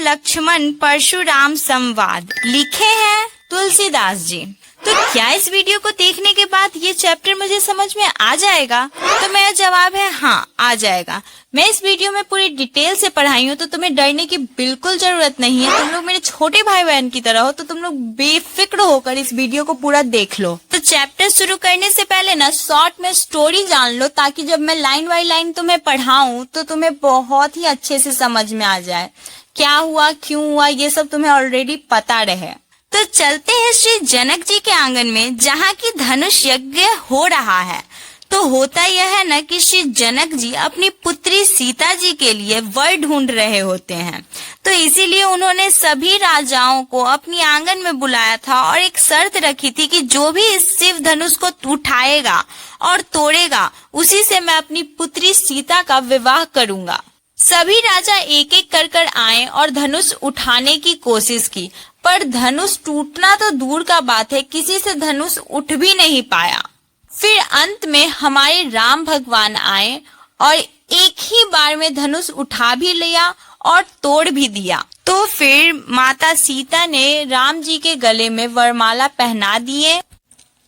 लक्ष्मण परशुराम संवाद, लिखे हैं तुलसीदास जी। तो क्या इस वीडियो को देखने के बाद ये चैप्टर मुझे समझ में आ जाएगा? तो मेरा जवाब है हाँ, आ जाएगा। मैं इस वीडियो में पूरी डिटेल से पढ़ाई हूँ, तो तुम्हें डरने की बिल्कुल जरूरत नहीं है। तुम लोग मेरे छोटे भाई बहन की तरह हो, तो तुम लोग बेफिक्र होकर इस वीडियो को पूरा देख लो। तो चैप्टर शुरू करने से पहले ना शॉर्ट में स्टोरी जान लो, ताकि जब मैं लाइन बाय लाइन तुम्हें पढ़ाऊं तो तुम्हें बहुत ही अच्छे से समझ में आ जाए क्या हुआ, क्यों हुआ, ये सब तुम्हें ऑलरेडी पता रहे। तो चलते हैं श्री जनक जी के आंगन में, जहाँ की धनुष यज्ञ हो रहा है। तो होता यह है ना कि श्री जनक जी अपनी पुत्री सीता जी के लिए वर ढूंढ रहे होते हैं। तो इसीलिए उन्होंने सभी राजाओं को अपनी आंगन में बुलाया था और एक शर्त रखी थी कि जो भी इस शिव धनुष को उठाएगा और तोड़ेगा, उसी से मैं अपनी पुत्री सीता का विवाह करूंगा। सभी राजा एक एक कर आए और धनुष उठाने की कोशिश की, पर धनुष टूटना तो दूर का बात है, किसी से धनुष उठ भी नहीं पाया। फिर अंत में हमारे राम भगवान आए और एक ही बार में धनुष उठा भी लिया और तोड़ भी दिया। तो फिर माता सीता ने राम जी के गले में वरमाला पहना दिए।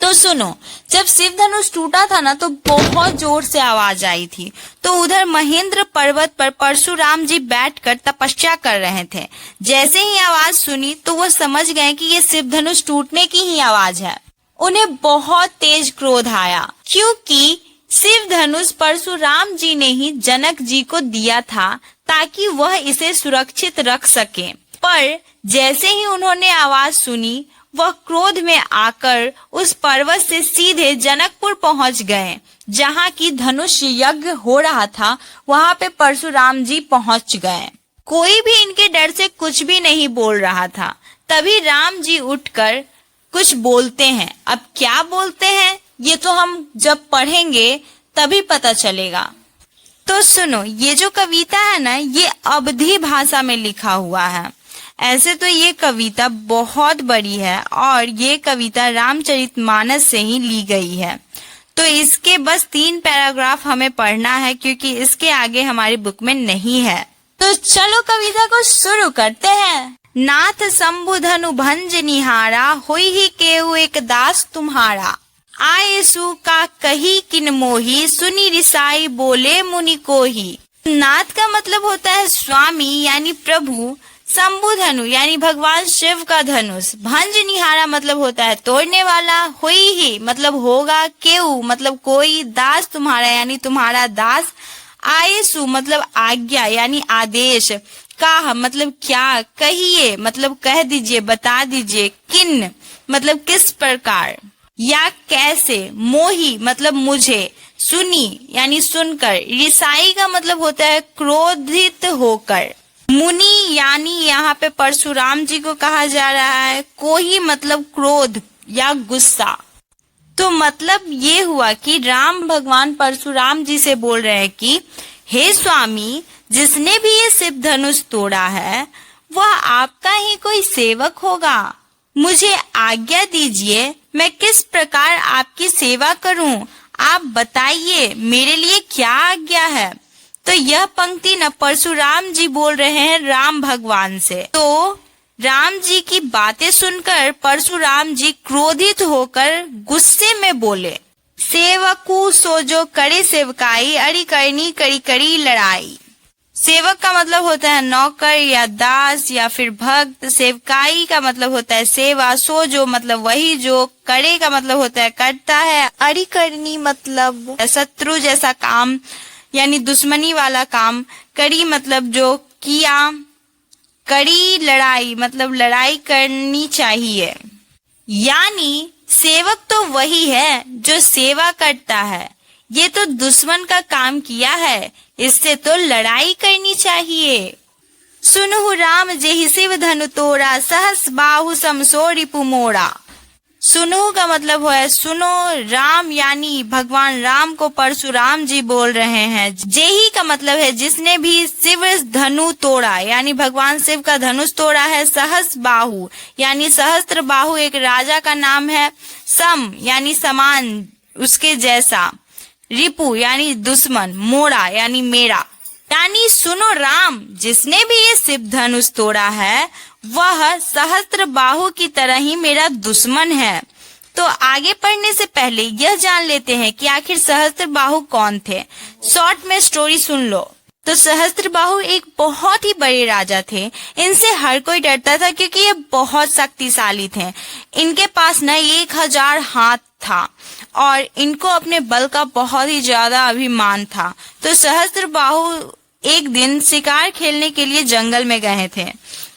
तो सुनो, जब शिव धनुष टूटा था ना, तो बहुत जोर से आवाज आई थी। तो उधर महेंद्र पर्वत पर परशुराम जी बैठकर तपस्या कर रहे थे। जैसे ही आवाज सुनी तो वो समझ गए कि ये शिव धनुष टूटने की ही आवाज है। उन्हें बहुत तेज क्रोध आया, क्योंकि शिव धनुष परशुराम जी ने ही जनक जी को दिया था ताकि वह इसे सुरक्षित रख सके। पर जैसे ही उन्होंने आवाज सुनी, वह क्रोध में आकर उस पर्वत से सीधे जनकपुर पहुंच गए, जहां की धनुष यज्ञ हो रहा था। वहां पे परशुराम जी पहुंच गए। कोई भी इनके डर से कुछ भी नहीं बोल रहा था। तभी राम जी उठकर कुछ बोलते हैं। अब क्या बोलते हैं ये तो हम जब पढ़ेंगे तभी पता चलेगा। तो सुनो, ये जो कविता है ना, ये अवधी भाषा में लिखा हुआ है। ऐसे तो ये कविता बहुत बड़ी है और ये कविता रामचरितमानस से ही ली गई है। तो इसके बस 3 पैराग्राफ हमें पढ़ना है, क्योंकि इसके आगे हमारी बुक में नहीं है। तो चलो कविता को शुरू करते हैं। नाथ शंभु धनु भंज निहारा, होई ही केहू एक दास तुम्हारा। आए सु का कही किन मोही, सुनी रिसाई बोले मुनि कोही। नाथ का मतलब होता है स्वामी यानी प्रभु। शंभु धनु यानी भगवान शिव का धनुष। भंज निहारा मतलब होता है तोड़ने वाला। हुई ही मतलब होगा। केहू मतलब कोई। दास तुम्हारा यानी तुम्हारा दास। आयसु मतलब आज्ञा यानी आदेश। का मतलब क्या। कहिए मतलब कह दीजिए, बता दीजिए। किन मतलब किस प्रकार या कैसे। मोही मतलब मुझे। सुनी यानी सुनकर। रिसाई का मतलब होता है क्रोधित होकर। मुनि यानी यहाँ पे परशुराम जी को कहा जा रहा है। कोही मतलब क्रोध या गुस्सा। तो मतलब ये हुआ कि राम भगवान परशुराम जी से बोल रहे हैं कि हे स्वामी, जिसने भी ये शिव धनुष तोड़ा है वह आपका ही कोई सेवक होगा। मुझे आज्ञा दीजिए, मैं किस प्रकार आपकी सेवा करूं। आप बताइए मेरे लिए क्या आज्ञा है। तो यह पंक्ति न परशुराम जी बोल रहे हैं राम भगवान से। तो राम जी की बातें सुनकर परशुराम जी क्रोधित होकर गुस्से में बोले। सेवकू सो जो करे सेवकाई, अड़ी करनी करी करी लड़ाई। सेवक का मतलब होता है नौकर या दास या फिर भक्त। सेवकाई का मतलब होता है सेवा। सो जो मतलब वही जो। करे का मतलब होता है करता है। अड़ी करनी मतलब शत्रु जैसा काम यानी दुश्मनी वाला काम। कड़ी मतलब जो किया। कड़ी लड़ाई मतलब लड़ाई करनी चाहिए। यानी सेवक तो वही है जो सेवा करता है। ये तो दुश्मन का काम किया है, इससे तो लड़ाई करनी चाहिए। सुनहु राम जेहि शिव धनु तोड़ा, सहस बाहु समसो रिपु मोड़ा। सुनो का मतलब है सुनो। राम यानी भगवान राम को परशुराम जी बोल रहे हैं। जेही का मतलब है जिसने भी शिव धनु तोड़ा यानी भगवान शिव का धनुष तोड़ा है। सहस बाहु यानी सहस्त्र बाहु एक राजा का नाम है। सम यानी समान उसके जैसा। रिपु यानी दुश्मन। मोड़ा यानी मेरा। यानी सुनो राम, जिसने भी ये शिव धनुष तोड़ा है वह सहस्त्रबाहु की तरह ही मेरा दुश्मन है। तो आगे पढ़ने से पहले यह जान लेते हैं कि आखिर सहस्त्रबाहु कौन थे। शॉर्ट में स्टोरी सुन लो। तो सहस्त्रबाहु एक बहुत ही बड़े राजा थे। इनसे हर कोई डरता था क्योंकि ये बहुत शक्तिशाली थे। इनके पास न 1000 हाथ था और इनको अपने बल का बहुत ही ज्यादा अभिमान था। तो सहस्त्रबाहु एक दिन शिकार खेलने के लिए जंगल में गए थे।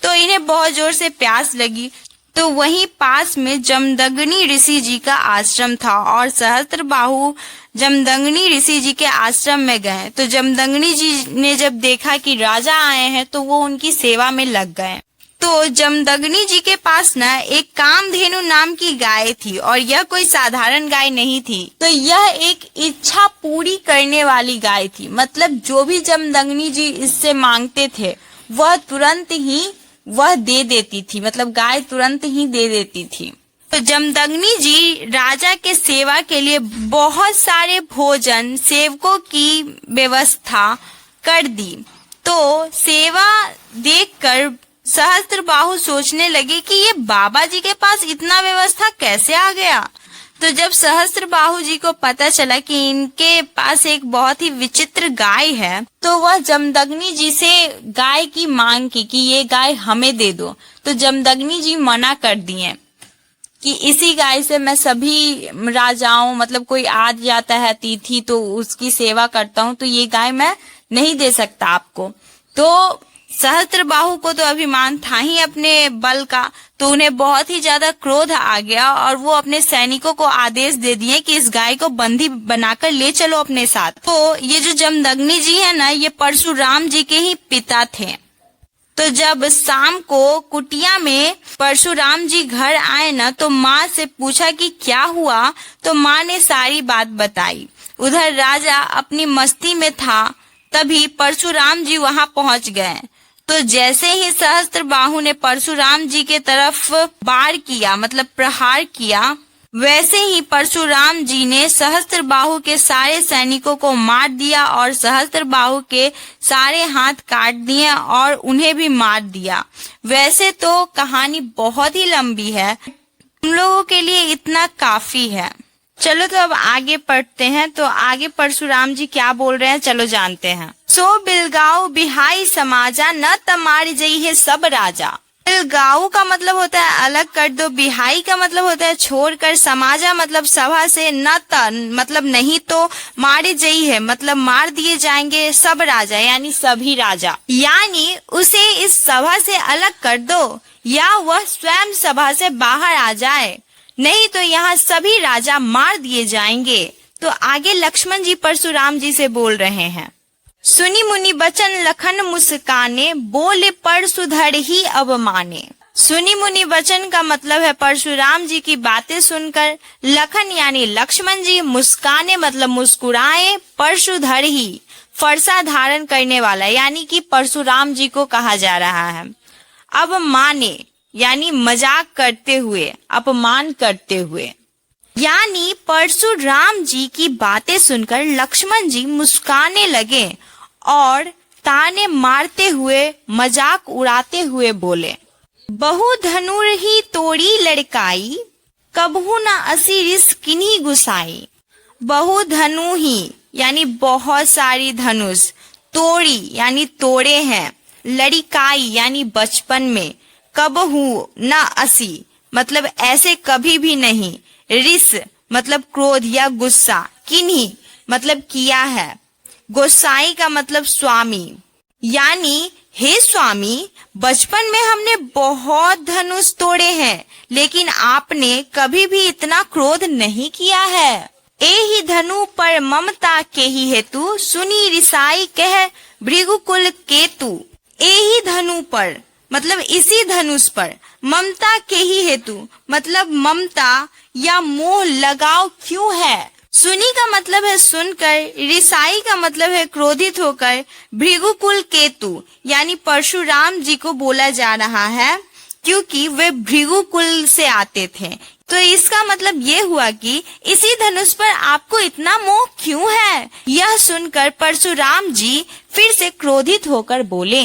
तो इन्हें बहुत जोर से प्यास लगी। तो वहीं पास में जमदग्नि ऋषि जी का आश्रम था और सहस्त्रबाहु जमदग्नि ऋषि जी के आश्रम में गए। तो जमदग्नि जी ने जब देखा कि राजा आए हैं तो वो उनकी सेवा में लग गए। तो जमदग्नि जी के पास न एक कामधेनु नाम की गाय थी और यह कोई साधारण गाय नहीं थी। तो यह एक इच्छा पूरी करने वाली गाय थी। मतलब जो भी जमदग्नि जी इससे मांगते थे वह तुरंत ही वह दे देती थी। मतलब गाय तुरंत ही दे देती थी। तो जमदग्नि जी राजा के सेवा के लिए बहुत सारे भोजन सेवकों की व्यवस्था कर दी। तो सेवा देखकर सहस्त्रबाहु सोचने लगे कि ये बाबा जी के पास इतना व्यवस्था कैसे आ गया। तो जब सहस्त्रबाहु जी को पता चला कि इनके पास एक बहुत ही विचित्र गाय है तो वह जमदग्नि जी से गाय की मांग की कि ये गाय हमें दे दो। तो जमदग्नि जी मना कर दिए कि इसी गाय से मैं सभी राजाओं, मतलब कोई आ जाता है अतिथि तो उसकी सेवा करता हूँ, तो ये गाय मैं नहीं दे सकता आपको। तो सहस्त्रबाहु को तो अभिमान था ही अपने बल का। तो उन्हें बहुत ही ज्यादा क्रोध आ गया और वो अपने सैनिकों को आदेश दे दिए कि इस गाय को बंदी बनाकर ले चलो अपने साथ। तो ये जो जमदग्नि जी है ना, ये परशुराम जी के ही पिता थे। तो जब शाम को कुटिया में परशुराम जी घर आए ना तो माँ से पूछा कि क्या हुआ। तो माँ ने सारी बात बताई। उधर राजा अपनी मस्ती में था, तभी परशुराम जी वहां पहुंच गए। तो जैसे ही सहस्त्रबाहु ने परशुराम जी के तरफ वार किया, मतलब प्रहार किया, वैसे ही परशुराम जी ने सहस्त्रबाहु के सारे सैनिकों को मार दिया और सहस्त्रबाहु के सारे हाथ काट दिए और उन्हें भी मार दिया। वैसे तो कहानी बहुत ही लंबी है, हम लोगों के लिए इतना काफी है। चलो तो अब आगे पढ़ते हैं। तो आगे परशुराम जी क्या बोल रहे हैं चलो जानते हैं। सो बिलगाऊ बिहाई समाजा न तमार जई है सब राजा। बिलगाऊ का मतलब होता है अलग कर दो, बिहाई का मतलब होता है छोड़कर, समाजा मतलब सभा से, न त मतलब नहीं, तो मारे जई है मतलब मार दिए जाएंगे सब राजा यानी सभी राजा। यानी उसे इस सभा से अलग कर दो या वह स्वयं सभा से बाहर आ जाए, नहीं तो यहाँ सभी राजा मार दिए जाएंगे। तो आगे लक्ष्मण जी परशुराम जी से बोल रहे हैं। सुनी मुनि बचन लखन मुस्काने, बोले परशुधर ही अब माने। सुनी मुनि वचन का मतलब है परशुराम जी की बातें सुनकर लखन यानी लक्ष्मण जी मुस्काने मतलब मुस्कुराए, परशुधर ही फरसा धारण करने वाला यानी कि परशुराम जी को कहा जा रहा है। अब माने यानी मजाक करते हुए, अपमान करते हुए। यानी परशुराम जी की बातें सुनकर लक्ष्मण जी मुस्काने लगे और ताने मारते हुए मजाक उड़ाते हुए बोले, बहु धनुर ही तोड़ी लड़काई, कबहू न असी रिस किन्हीं गुसाई। बहु धनु ही यानी बहुत सारी धनुष, तोड़ी यानी तोड़े हैं, लड़काई यानी बचपन में, कबहू न असी मतलब ऐसे कभी भी नहीं, रिस मतलब क्रोध या गुस्सा, किन्हीं मतलब किया है, गोसाई का मतलब स्वामी। यानी हे स्वामी, बचपन में हमने बहुत धनुष तोड़े हैं लेकिन आपने कभी भी इतना क्रोध नहीं किया है। ए ही धनु पर ममता के ही हेतु, सुनी रिसाई कह भृगुकुल केतु। ए ही धनु पर मतलब इसी धनुष पर, ममता के ही हेतु मतलब ममता या मोह लगाव क्यों है। सुनी का मतलब है सुनकर, रिसाई का मतलब है क्रोधित होकर, भृगुकुल केतु यानी परशुराम जी को बोला जा रहा है क्योंकि वे भृगु कुल से आते थे। तो इसका मतलब ये हुआ कि इसी धनुष पर आपको इतना मोह क्यों है? यह सुनकर परशुराम जी फिर से क्रोधित होकर बोले,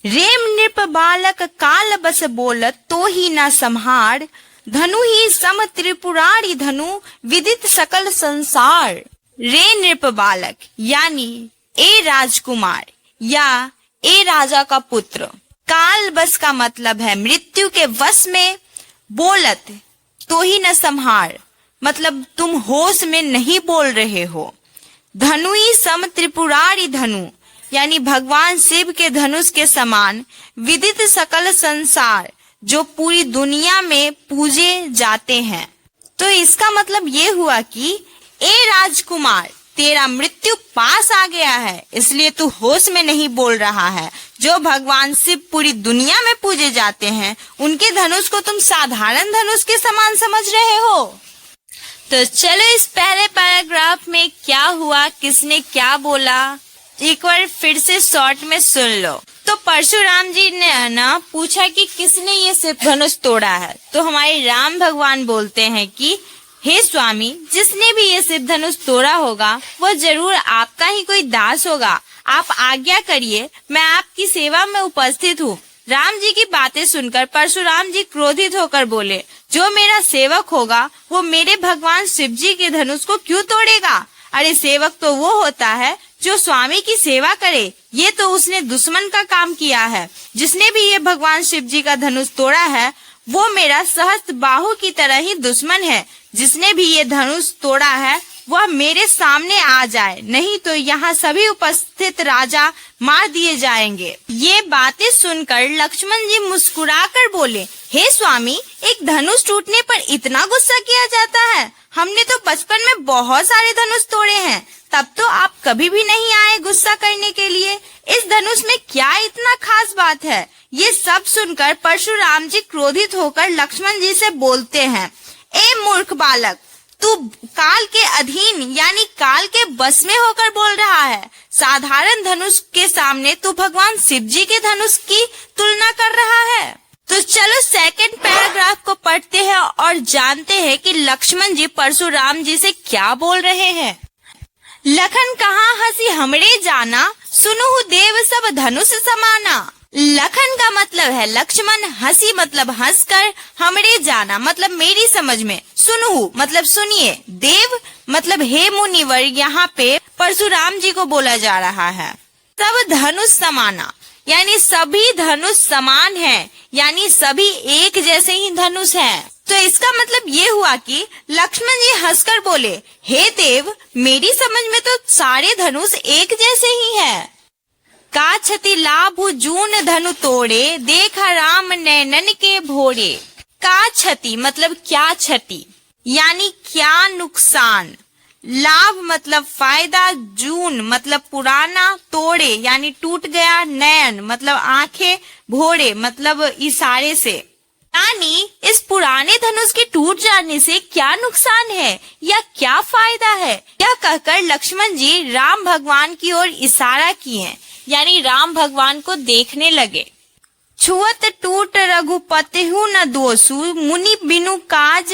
रेम नृप बालक काल बस बोलत तो ही न संहार, धनु ही सम त्रिपुरारी धनु विदित सकल संसार। रे नृप बालक यानी ए राजकुमार या ए राजा का पुत्र, काल बस का मतलब है मृत्यु के वश में, बोलत तो ही न संहार मतलब तुम होश में नहीं बोल रहे हो, धनु ही सम त्रिपुरारी धनु यानी भगवान शिव के धनुष के समान, विदित सकल संसार जो पूरी दुनिया में पूजे जाते हैं। तो इसका मतलब ये हुआ कि ए राजकुमार तेरा मृत्यु पास आ गया है, इसलिए तू होश में नहीं बोल रहा है। जो भगवान शिव पूरी दुनिया में पूजे जाते हैं उनके धनुष को तुम साधारण धनुष के समान समझ रहे हो। तो चलो इस पहले पैराग्राफ में क्या हुआ, किसने क्या बोला, एक बार फिर से शॉर्ट में सुन लो। तो परशुराम जी ने ना पूछा कि किसने ये शिव धनुष तोड़ा है। तो हमारे राम भगवान बोलते हैं कि हे स्वामी, जिसने भी ये शिव धनुष तोड़ा होगा वो जरूर आपका ही कोई दास होगा। आप आज्ञा करिए, मैं आपकी सेवा में उपस्थित हूँ। राम जी की बातें सुनकर परशुराम जी क्रोधित होकर बोले, जो मेरा सेवक होगा वो मेरे भगवान शिव जी के धनुष को क्यों तोड़ेगा? अरे सेवक तो वो होता है जो स्वामी की सेवा करे। ये तो उसने दुश्मन का काम किया है। जिसने भी ये भगवान शिव जी का धनुष तोड़ा है वो मेरा सहस्त्र बाहु की तरह ही दुश्मन है। जिसने भी ये धनुष तोड़ा है वह मेरे सामने आ जाए, नहीं तो यहाँ सभी उपस्थित राजा मार दिए जाएंगे। ये बातें सुनकर लक्ष्मण जी मुस्कुराकर बोले, हे स्वामी, एक धनुष टूटने पर इतना गुस्सा किया जाता है? हमने तो बचपन में बहुत सारे धनुष तोड़े हैं, तब तो आप कभी भी नहीं आए गुस्सा करने के लिए। इस धनुष में क्या इतना खास बात है? ये सब सुनकर परशुराम जी क्रोधित होकर लक्ष्मण जी से बोलते हैं, ए मूर्ख बालक, तू काल के अधीन यानी काल के बस में होकर बोल रहा है। साधारण धनुष के सामने तू भगवान शिव जी के धनुष की तुलना कर रहा है। तो चलो सेकंड पैराग्राफ को पढ़ते हैं और जानते हैं कि लक्ष्मण जी परशुराम जी से क्या बोल रहे हैं। लखन कहाँ हंसी हमरे जाना, सुनु देव सब धनुष समाना। लखन का मतलब है लक्ष्मण, हंसी मतलब हंसकर, हमरे जाना मतलब मेरी समझ में, सुनु मतलब सुनिए, देव मतलब हे मुनिवर। यहाँ पे परशुराम जी को बोला जा रहा है। सब धनुष समाना यानी सभी धनुष समान है, यानी सभी एक जैसे ही धनुष हैं। तो इसका मतलब ये हुआ कि लक्ष्मण जी हंसकर बोले, हे देव, मेरी समझ में तो सारे धनुष एक जैसे ही है। का क्षति लाभु जून धनु तोड़े, देखा राम नैनन के भोरे। का क्षति मतलब क्या क्षति यानी क्या नुकसान, लाभ मतलब फायदा, जून मतलब पुराना, तोड़े यानी टूट गया, नयन मतलब आंखें, भोरे मतलब इशारे से, यानी इस पुराने धनुष के टूट जाने से क्या नुकसान है या क्या फायदा है। यह कहकर लक्ष्मण जी राम भगवान की ओर इशारा किए, यानी राम भगवान को देखने लगे। छुअत टूट रघुपति न दोषु, मुनि बिनु काज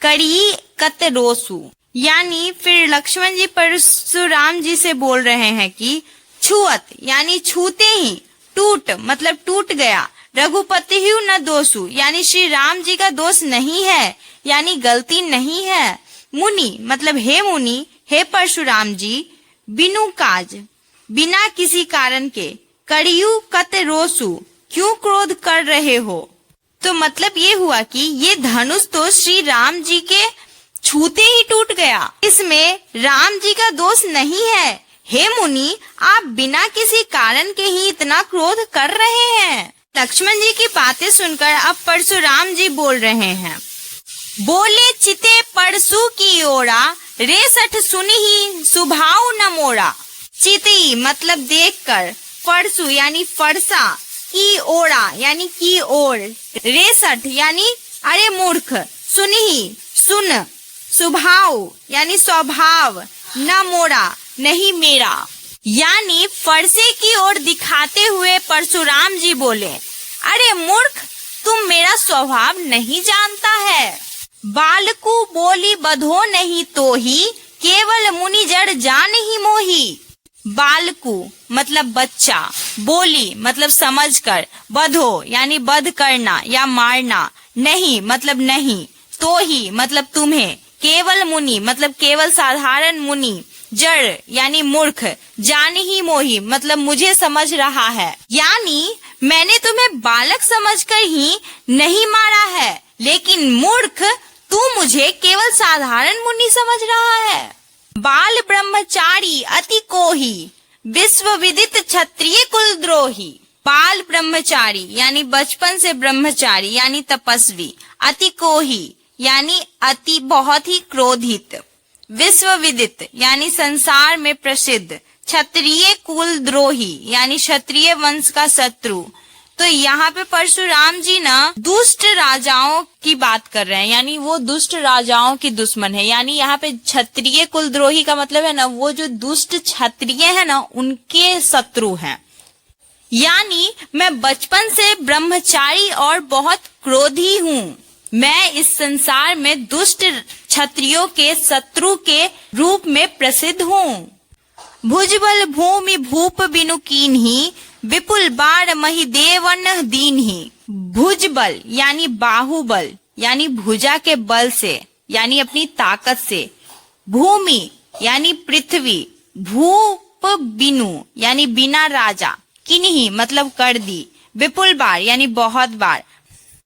करी कत रोसु। यानी फिर लक्ष्मण जी परशुराम जी से बोल रहे हैं कि छुअत यानी छूते ही, टूट मतलब टूट गया, रघुपति न दोषु यानी श्री राम जी का दोष नहीं है, यानी गलती नहीं है। मुनि मतलब हे मुनि, हे परशुराम जी, बिनु काज बिना किसी कारण के, करियु कत रोसु क्यों क्रोध कर रहे हो। तो मतलब ये हुआ कि ये धनुष तो श्री राम जी के छूते ही टूट गया, इसमें राम जी का दोष नहीं है। हे मुनि, आप बिना किसी कारण के ही इतना क्रोध कर रहे हैं। लक्ष्मण जी की बातें सुनकर अब परशुराम जी बोल रहे हैं, बोले चिते परसु की ओरा, रे सठ सुनहि सुभाव न मोरा। चिति मतलब देखकर, परसु यानी फरसा, की ओरा यानी की ओर, रेसठ यानी अरे मूर्ख, सुनहि सुन, स्वभाव यानी स्वभाव, न मोरा नहीं मेरा, यानी फरसे की ओर दिखाते हुए परशुराम जी बोले, अरे मूर्ख, तुम मेरा स्वभाव नहीं जानता है। बालकु बोली बधो नहीं तो ही, केवल मुनि जड़ जान ही मोही। बालकु मतलब बच्चा, बोली मतलब समझकर, बधो यानी वध करना या मारना, नहीं मतलब नहीं, तो ही मतलब तुम्हें, केवल मुनि मतलब केवल साधारण मुनि, जड़ यानी मूर्ख, जान ही मोही मतलब मुझे समझ रहा है। यानी मैंने तुम्हें बालक समझकर ही नहीं मारा है, लेकिन मूर्ख तू मुझे केवल साधारण मुनि समझ रहा है। बाल ब्रह्मचारी अति कोही, विश्व विदित क्षत्रिय कुल द्रोही। बाल ब्रह्मचारी यानी बचपन से ब्रह्मचारी यानी तपस्वी, अति कोही यानी अति बहुत ही क्रोधित, विश्व विदित यानी संसार में प्रसिद्ध, क्षत्रिय कुल द्रोही यानी क्षत्रिय वंश का शत्रु। तो यहाँ पे परशुराम जी ना दुष्ट राजाओं की बात कर रहे हैं, यानी वो दुष्ट राजाओं की दुश्मन है। यानी यहाँ पे क्षत्रिय कुलद्रोही का मतलब है ना, वो जो दुष्ट क्षत्रिय है ना उनके शत्रु हैं। यानी मैं बचपन से ब्रह्मचारी और बहुत क्रोधी हूँ। मैं इस संसार में दुष्ट क्षत्रियों के शत्रु के रूप में प्रसिद्ध हूँ। भुजबल भूमि भूप बिनु कीन्ही, विपुल बाण मही देवन दीन्ही। भुजबल यानी बाहुबल यानी भुजा के बल से यानी अपनी ताकत से, भूमि यानी पृथ्वी, भूप बिनु यानी बिना राजा, किन्ही मतलब कर दी, विपुल बार यानी बहुत बार,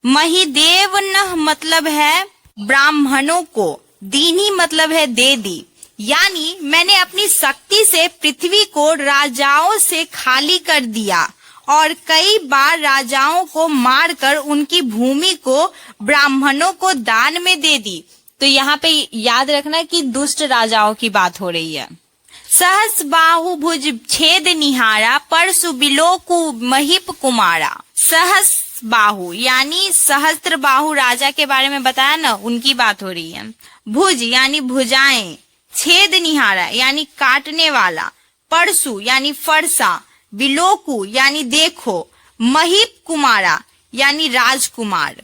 महिदेव न मतलब है ब्राह्मणों को, दीन्ही मतलब है दे दी। यानी मैंने अपनी शक्ति से पृथ्वी को राजाओं से खाली कर दिया और कई बार राजाओं को मारकर उनकी भूमि को ब्राह्मणों को दान में दे दी। तो यहाँ पे याद रखना कि दुष्ट राजाओं की बात हो रही है। सहस बाहु भुज छेद निहारा, परसु बिलोकु महिप कुमारा। सहस बाहु यानी सहस्त्र बाहु राजा के बारे में बताया ना, उनकी बात हो रही है। भुज यानी भुजाएं, छेद निहारा यानी काटने वाला, परसु यानी फरसा, बिलोकु यानी देखो, महिप कुमारा यानी राजकुमार।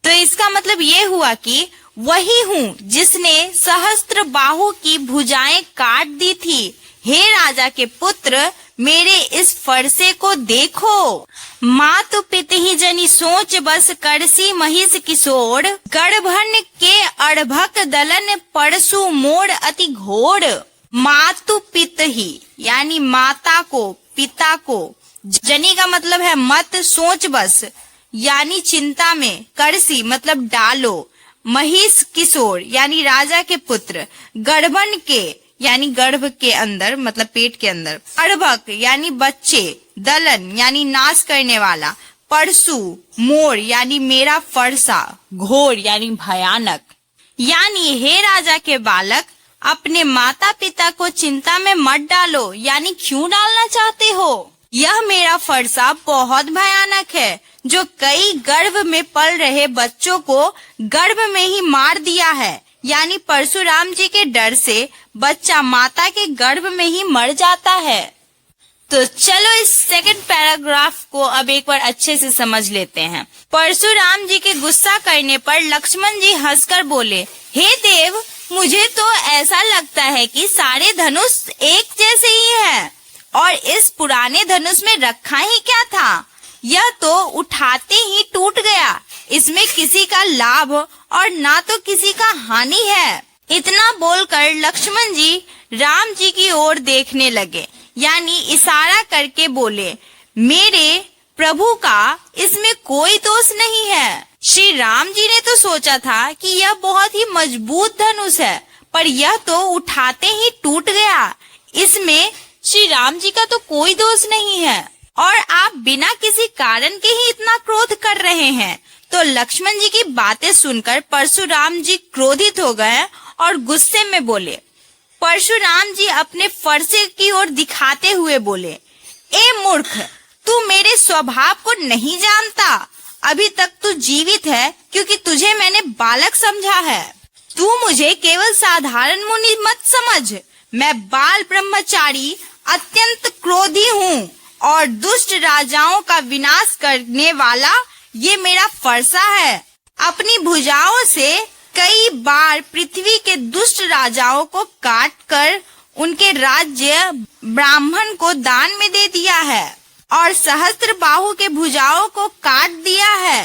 तो इसका मतलब ये हुआ कि वही हूँ जिसने सहस्त्र बाहु की भुजाएं काट दी थी। हे राजा के पुत्र, मेरे इस फरसे को देखो। मातु पित ही जनी सोच बस, करसी महिष किशोर, गर्भन के अर्भक दलन, परसु मोड़ अति घोर। मातु पित ही यानी माता को, पिता को, जनी का मतलब है मत, सोच बस यानी चिंता में, करसी मतलब डालो, महिष किशोर यानी राजा के पुत्र, गर्भन के यानी गर्भ के अंदर मतलब पेट के अंदर, अर्भक यानी बच्चे, दलन यानी नाश करने वाला, परसु मोर यानी मेरा फरसा, घोर यानी भयानक। यानी हे राजा के बालक, अपने माता पिता को चिंता में मत डालो। यानी क्यों डालना चाहते हो? यह मेरा फरसा बहुत भयानक है, जो कई गर्भ में पल रहे बच्चों को गर्भ में ही मार दिया है। यानी परशुराम जी के डर से बच्चा माता के गर्भ में ही मर जाता है। तो चलो इस सेकंड पैराग्राफ को अब एक बार अच्छे से समझ लेते हैं। परशुराम जी के गुस्सा करने पर लक्ष्मण जी हंसकर बोले, हे देव, मुझे तो ऐसा लगता है कि सारे धनुष एक जैसे ही हैं, और इस पुराने धनुष में रखा ही क्या था? यह तो उठाते ही टूट गया। इसमें किसी का लाभ और ना तो किसी का हानि है। इतना बोलकर लक्ष्मण जी राम जी की ओर देखने लगे, यानी इशारा करके बोले, मेरे प्रभु का इसमें कोई दोष नहीं है। श्री राम जी ने तो सोचा था कि यह बहुत ही मजबूत धनुष है, पर यह तो उठाते ही टूट गया। इसमें श्री राम जी का तो कोई दोष नहीं है, और आप बिना किसी कारण के ही इतना क्रोध कर रहे हैं। तो लक्ष्मण जी की बातें सुनकर परशुराम जी क्रोधित हो गए और गुस्से में बोले। परशुराम जी अपने फरसे की ओर दिखाते हुए बोले, ए मूर्ख, तू मेरे स्वभाव को नहीं जानता। अभी तक तू जीवित है क्योंकि तुझे मैंने बालक समझा है। तू मुझे केवल साधारण मुनि मत समझ। मैं बाल ब्रह्मचारी अत्यंत क्रोधी हूँ और दुष्ट राजाओं का विनाश करने वाला ये मेरा फरसा है। अपनी भुजाओं से कई बार पृथ्वी के दुष्ट राजाओं को काट कर उनके राज्य ब्राह्मण को दान में दे दिया है और सहस्त्र बाहु के भुजाओं को काट दिया है।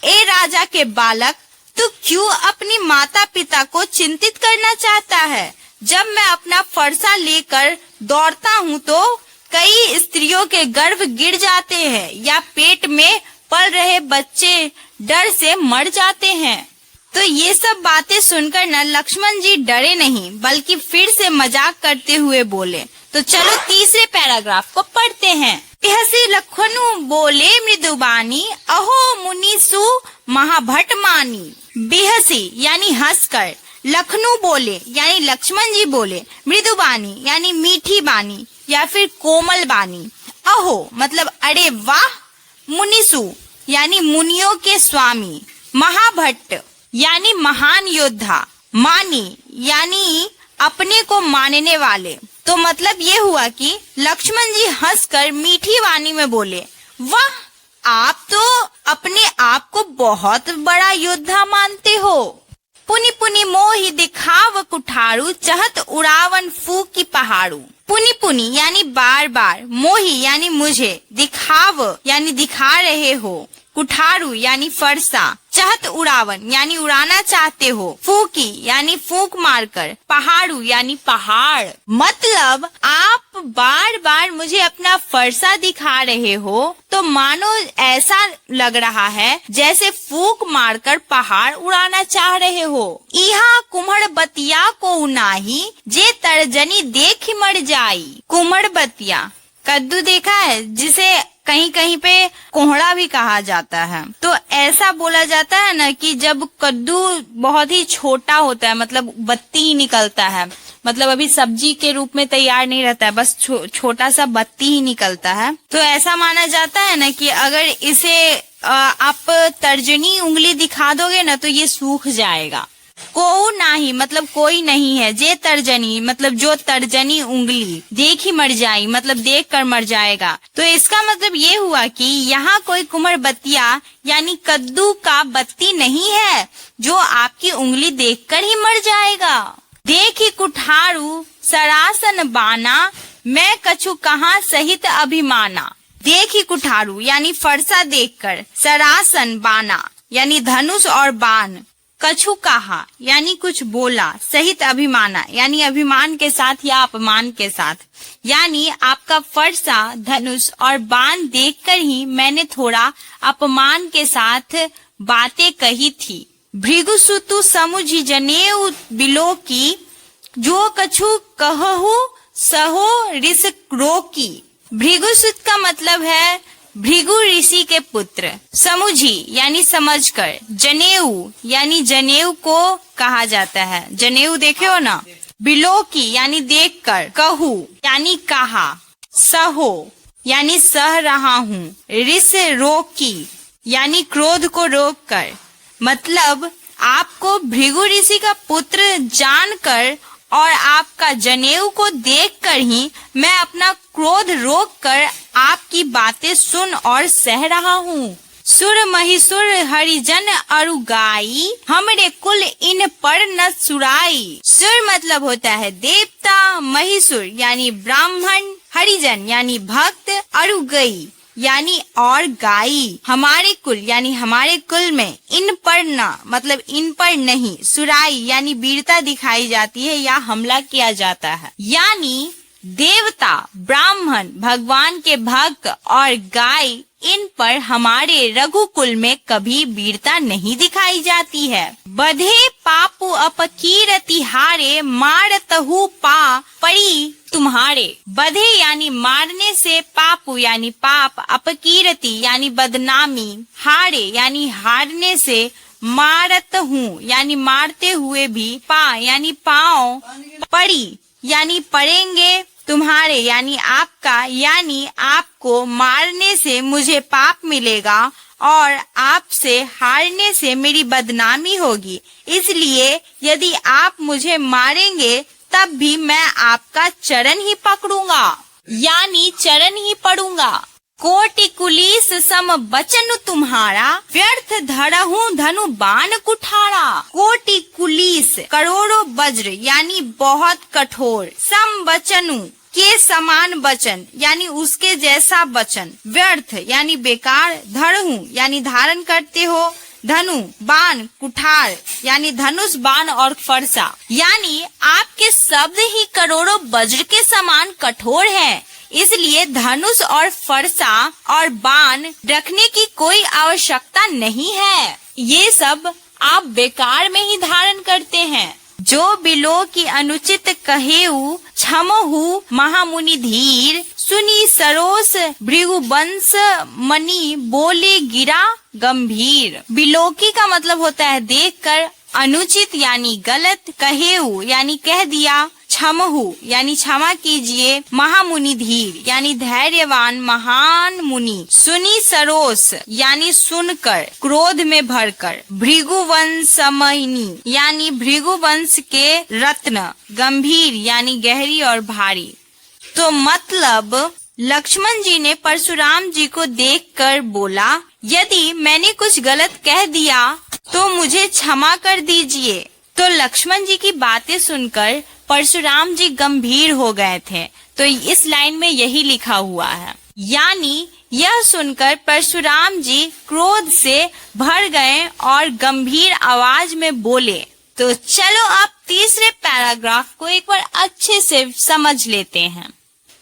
ए राजा के बालक, तू क्यों अपनी माता पिता को चिंतित करना चाहता है? जब मैं अपना फरसा लेकर दौड़ता हूँ तो कई स्त्रियों के गर्भ गिर जाते हैं या पेट में पल रहे बच्चे डर से मर जाते हैं। तो ये सब बातें सुनकर न लक्ष्मण जी डरे नहीं, बल्कि फिर से मजाक करते हुए बोले। तो चलो तीसरे पैराग्राफ को पढ़ते हैं। बिहसी लखनु बोले मृदुबानी, अहो मुनीसु महाभट मानी। बिहसी यानी हंसकर, लखनु बोले यानी लक्ष्मण जी बोले, मृदुबानी यानी मीठी बानी या फिर कोमल बानी। अहो मतलब अरे वाह, मुनीसु यानी मुनियों के स्वामी, महाभट्ट यानी महान योद्धा, मानी यानी अपने को मानने वाले। तो मतलब ये हुआ कि लक्ष्मण जी हंसकर मीठी वाणी में बोले, वाह, आप तो अपने आप को बहुत बड़ा योद्धा मानते हो। पुनि पुनि मोहि दिखाव कुठारू, चहत उड़ावन फूकी पहाड़ू। पुनि पुनि यानी बार बार, मोहि यानी मुझे, दिखाव यानी दिखा रहे हो, कुठारू यानी फरसा, चहत उड़ावन यानी उड़ाना चाहते हो, फूकी यानी फूंक मारकर, पहाड़ू यानी पहाड़। मतलब आप बार बार मुझे अपना फरसा दिखा रहे हो तो मानो ऐसा लग रहा है जैसे फूंक मारकर पहाड़ उड़ाना चाह रहे हो। यहाँ कुम्हड़ बतिया को उनाही, जे तर्जनी देख मर जाई। कुम्हड़ बतिया कद्दू देखा है, जिसे कहीं कहीं पे कोहड़ा भी कहा जाता है। तो ऐसा बोला जाता है ना कि जब कद्दू बहुत ही छोटा होता है, मतलब बत्ती ही निकलता है, मतलब अभी सब्जी के रूप में तैयार नहीं रहता है, बस छोटा सा बत्ती ही निकलता है। तो ऐसा माना जाता है ना कि अगर इसे आप तर्जनी उंगली दिखा दोगे ना तो ये सूख जाएगा। को नाही मतलब कोई नहीं है, जे तर्जनी मतलब जो तर्जनी उंगली, देख ही मर जाई मतलब देख कर मर जाएगा। तो इसका मतलब ये हुआ कि यहाँ कोई कुम्हड़ बतिया यानी कद्दू का बत्ती नहीं है जो आपकी उंगली देखकर ही मर जाएगा। देखी कुठारू सरासन बाना, मैं कछु कहाँ सहित अभिमाना। देखी कुठारू यानी फरसा देखकर, सरासन बाना यानी धनुष और बाण, कछु कहा यानी कुछ बोला, सहित अभिमाना यानी अभिमान के साथ या अपमान के साथ। यानी आपका फरसा, धनुष और बाण देखकर ही मैंने थोड़ा अपमान के साथ बातें कही थी। भृगुसुतु समुझि जनेऊ बिलो की, जो कछु कहु सहो रिस रोकी। भृगुसुत का मतलब है भृगु ऋषि के पुत्र, समुझी यानी समझकर, जनेऊ यानी जनेऊ को कहा जाता है, जनेऊ देखे हो ना। बिलो की यानी देखकर, कहू यानी कहा, सहो यानी सह रहा हूँ, रिस रोकी यानी क्रोध को रोक कर। मतलब आपको भृगु ऋषि का पुत्र जानकर और आपका जनेऊ को देखकर ही मैं अपना क्रोध रोककर आपकी बातें सुन और सह रहा हूँ। सुर महिसुर हरिजन अरुगाई, हमरे कुल इन पर न सुराई। सुर मतलब होता है देवता, महिसुर यानी ब्राह्मण, हरिजन यानी भक्त, अरुगई यानी और गाई, हमारे कुल यानी हमारे कुल में, इन पर न मतलब इन पर नहीं, सुराई यानी वीरता दिखाई जाती है या हमला किया जाता है। यानी देवता, ब्राह्मण, भगवान के भक्त और गाय, इन पर हमारे रघुकुल में कभी वीरता नहीं दिखाई जाती है। बधे पापु अपकीरति हारे, मारतहु पा पड़ी तुम्हारे। बधे यानी मारने से, पापु यानी पाप, अपकीरति यानी बदनामी, हारे यानी हारने से, मारत हूँ यानी मारते हुए भी, पा यानी पाँव, पड़ी यानी पड़ेंगे, तुम्हारे यानी आपका, यानी आपको मारने से मुझे पाप मिलेगा और आपसे हारने से मेरी बदनामी होगी। इसलिए यदि आप मुझे मारेंगे तब भी मैं आपका चरण ही पकड़ूंगा यानी चरण ही पड़ूंगा। कोटि कुलीस सम बचन तुम्हारा, व्यर्थ धरहूं धनु बाण कुठारा। कोटि कुलीस करोड़ों वज्र यानी बहुत कठोर, सम बचनु के समान वचन यानी उसके जैसा वचन, व्यर्थ यानी बेकार, धरहूं यानी धारण करते हो, धनु बाण कुठार यानी धनुष बाण और फरसा, यानी आपके शब्द ही करोड़ों वज्र के समान कठोर है, इसलिए धनुष और फरसा और बाण रखने की कोई आवश्यकता नहीं है। ये सब आप बेकार में ही धारण करते हैं। जो बिलो की अनुचित कहेऊ, क्षमहु महामुनि धीर, सुनी सरोस भृगुवंश मणि, बोले गिरा गंभीर। बिलोकी का मतलब होता है देखकर, अनुचित यानी गलत, कहेऊ यानी कह दिया, क्षमहु यानी क्षमा कीजिए, महामुनि धीर यानी धैर्यवान महान मुनि, सुनी सरोस यानी सुनकर, क्रोध में भरकर, भृगुवंशमणि यानी भृगुवंश के रत्न, गंभीर यानी गहरी और भारी। तो मतलब लक्ष्मण जी ने परशुराम जी को देखकर बोला, यदि मैंने कुछ गलत कह दिया तो मुझे क्षमा कर दीजिए। तो लक्ष्मण जी की बातें सुनकर परशुराम जी गंभीर हो गए थे। तो इस लाइन में यही लिखा हुआ है, यानी यह सुनकर परशुराम जी क्रोध से भर गए और गंभीर आवाज में बोले। तो चलो अब तीसरे पैराग्राफ को एक बार अच्छे से समझ लेते हैं।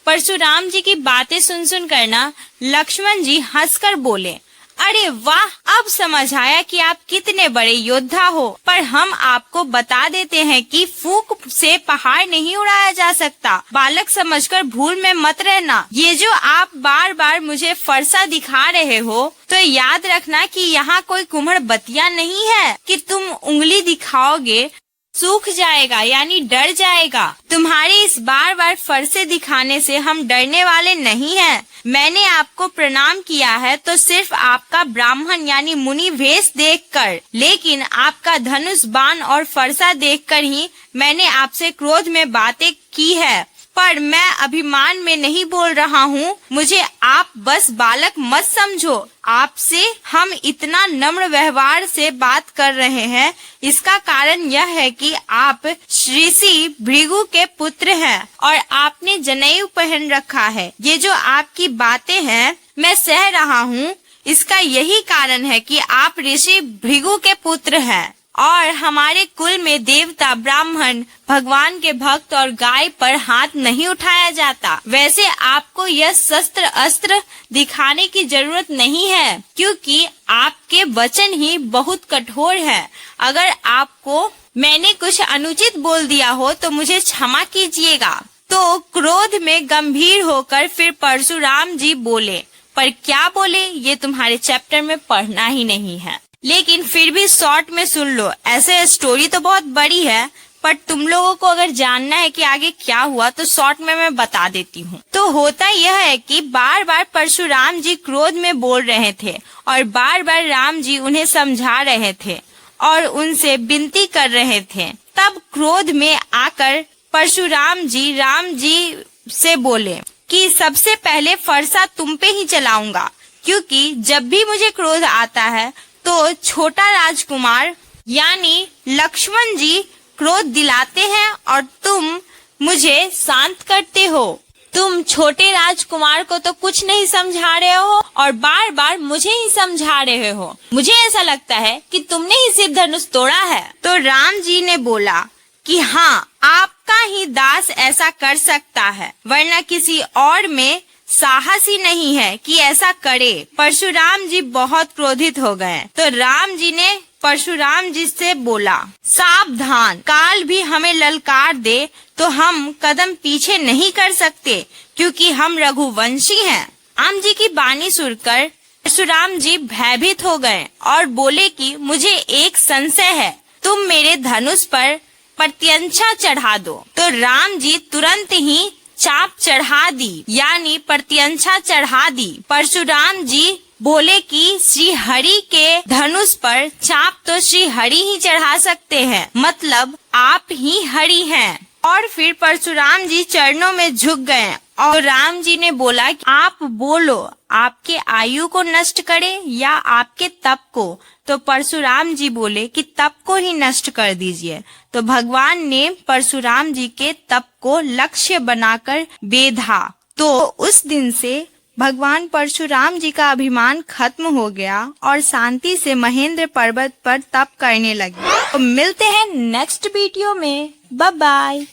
परशुराम जी की बातें सुन करना लक्ष्मण जी हंसकर बोले, अरे वाह, अब समझ आया कि आप कितने बड़े योद्धा हो। पर हम आपको बता देते हैं कि फूंक से पहाड़ नहीं उड़ाया जा सकता। बालक समझकर भूल में मत रहना। ये जो आप बार बार मुझे फरसा दिखा रहे हो, तो याद रखना कि यहाँ कोई कुम्हड़ बतिया नहीं है कि तुम उंगली दिखाओगे सूख जाएगा यानी डर जाएगा। तुम्हारे इस बार बार फरसे दिखाने से हम डरने वाले नहीं हैं। मैंने आपको प्रणाम किया है तो सिर्फ आपका ब्राह्मण यानी मुनि वेश देखकर, लेकिन आपका धनुष बाण और फरसा देखकर ही मैंने आपसे क्रोध में बातें की है। पर मैं अभिमान में नहीं बोल रहा हूँ, मुझे आप बस बालक मत समझो। आपसे हम इतना नम्र व्यवहार से बात कर रहे हैं, इसका कारण यह है कि आप ऋषि भृगु के पुत्र हैं और आपने जनेऊ पहन रखा है। ये जो आपकी बातें हैं मैं सह रहा हूँ, इसका यही कारण है कि आप ऋषि भृगु के पुत्र हैं और हमारे कुल में देवता, ब्राह्मण, भगवान के भक्त और गाय पर हाथ नहीं उठाया जाता। वैसे आपको यह शस्त्र अस्त्र दिखाने की जरूरत नहीं है, क्योंकि आपके वचन ही बहुत कठोर है। अगर आपको मैंने कुछ अनुचित बोल दिया हो तो मुझे क्षमा कीजिएगा। तो क्रोध में गंभीर होकर फिर परशुराम जी बोले, पर क्या बोले ये तुम्हारे चैप्टर में पढ़ना ही नहीं है, लेकिन फिर भी शॉर्ट में सुन लो। ऐसे स्टोरी तो बहुत बड़ी है, पर तुम लोगों को अगर जानना है कि आगे क्या हुआ तो शॉर्ट में मैं बता देती हूँ। तो होता यह है कि बार बार परशुराम जी क्रोध में बोल रहे थे और बार बार राम जी उन्हें समझा रहे थे और उनसे विनती कर रहे थे। तब क्रोध में आकर परशुराम जी राम जी से बोले कि सबसे पहले फरसा तुम पे ही चलाऊंगा, क्योंकि जब भी मुझे क्रोध आता है तो छोटा राजकुमार यानी लक्ष्मण जी क्रोध दिलाते हैं और तुम मुझे शांत करते हो। तुम छोटे राजकुमार को तो कुछ नहीं समझा रहे हो और बार बार मुझे ही समझा रहे हो। मुझे ऐसा लगता है कि तुमने ही सिर्फ धनुष तोड़ा है। तो राम जी ने बोला कि हाँ, आपका ही दास ऐसा कर सकता है, वरना किसी और में साहस ही नहीं है कि ऐसा करे। परशुराम जी बहुत क्रोधित हो गए। तो राम जी ने परशुराम जी से बोला, सावधान, काल भी हमें ललकार दे तो हम कदम पीछे नहीं कर सकते, क्योंकि हम रघुवंशी हैं। राम जी की बानी सुनकर परशुराम जी भयभीत हो गए और बोले कि मुझे एक संशय है, तुम मेरे धनुष पर प्रत्यंचा चढ़ा दो। तो राम जी तुरंत ही चाप चढ़ा दी यानी प्रत्यंचा चढ़ा दी। परशुराम जी बोले कि श्री हरि के धनुष पर चाप तो श्री हरि ही चढ़ा सकते हैं, मतलब आप ही हरि हैं। और फिर परशुराम जी चरणों में झुक गए और राम जी ने बोला कि आप बोलो, आपके आयु को नष्ट करे या आपके तप को। तो परशुराम जी बोले कि तप को ही नष्ट कर दीजिए। तो भगवान ने परशुराम जी के तप को लक्ष्य बनाकर बेधा। तो उस दिन से भगवान परशुराम जी का अभिमान खत्म हो गया और शांति से महेंद्र पर्वत पर तप करने लगे। तो मिलते हैं नेक्स्ट वीडियो में। Bye bye.